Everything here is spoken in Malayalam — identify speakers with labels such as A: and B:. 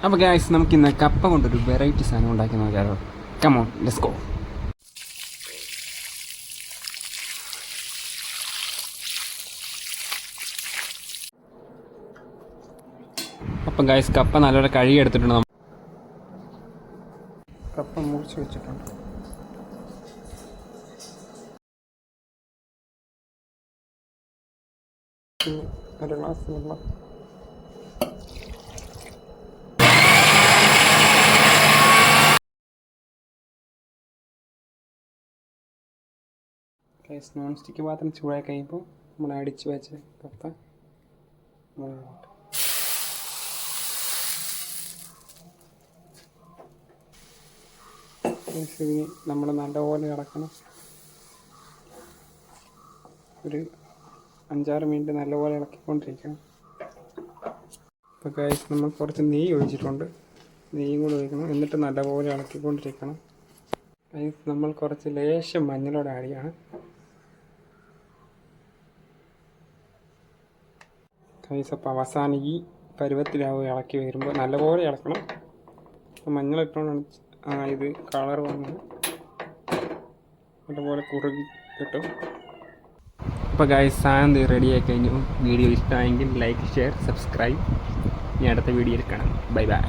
A: അപ്പോൾ ഗൈസ് നമുക്കിന്ന് കപ്പ കൊണ്ടൊരു വെറൈറ്റി സാധനം ഉണ്ടാക്കി നോക്കാമോ? Come on let's go. അപ്പം ഗൈസ് കപ്പ നല്ലപോലെ കഴുകി എടുത്തിട്ടുണ്ട്. കപ്പ മുറിച്ച് വെച്ചിട്ടുണ്ട്. ഒരു ഗ്ലാസ് വെള്ളം. നോൺ സ്റ്റിക്ക് പാത്രം ചൂടായി കഴിയുമ്പോൾ നമ്മൾ അടിച്ച് വെച്ച കപ്പ ഇതിന് നമ്മൾ നല്ലപോലെ ഇളക്കണം. ഒരു 5-6 മിനിറ്റ് നല്ലപോലെ ഇളക്കിക്കൊണ്ടിരിക്കണം. ഇപ്പോൾ ഗൈസ് നമ്മൾ കുറച്ച് നെയ്യ് ഒഴിച്ചിട്ടുണ്ട്. നെയ്യും കൂടെ ഒഴിക്കണം. എന്നിട്ട് നല്ലപോലെ ഇളക്കിക്കൊണ്ടിരിക്കണം. ഗൈസ് നമ്മൾ കുറച്ച് ലേശം മഞ്ഞളോടെ ആഡ് ചെയ്യണം. ഗൈസ് അപ്പോൾ അവസാനം ഈ പരുവത്തിലാവും ഇളക്കി വരുമ്പോൾ നല്ലപോലെ ഇളക്കണം. മഞ്ഞളിട്ടുകൊണ്ടാണ് ഇത് കളർ വന്നത്. നല്ലപോലെ കുറുകി കിട്ടും. അപ്പോൾ ഗൈസ് സാധനം റെഡിയായി കഴിഞ്ഞു. വീഡിയോ ഇഷ്ടമായെങ്കിൽ ലൈക്ക്, ഷെയർ, സബ്സ്ക്രൈബ്. ഇനി അടുത്ത വീഡിയോയിൽ കാണാം. Bye bye.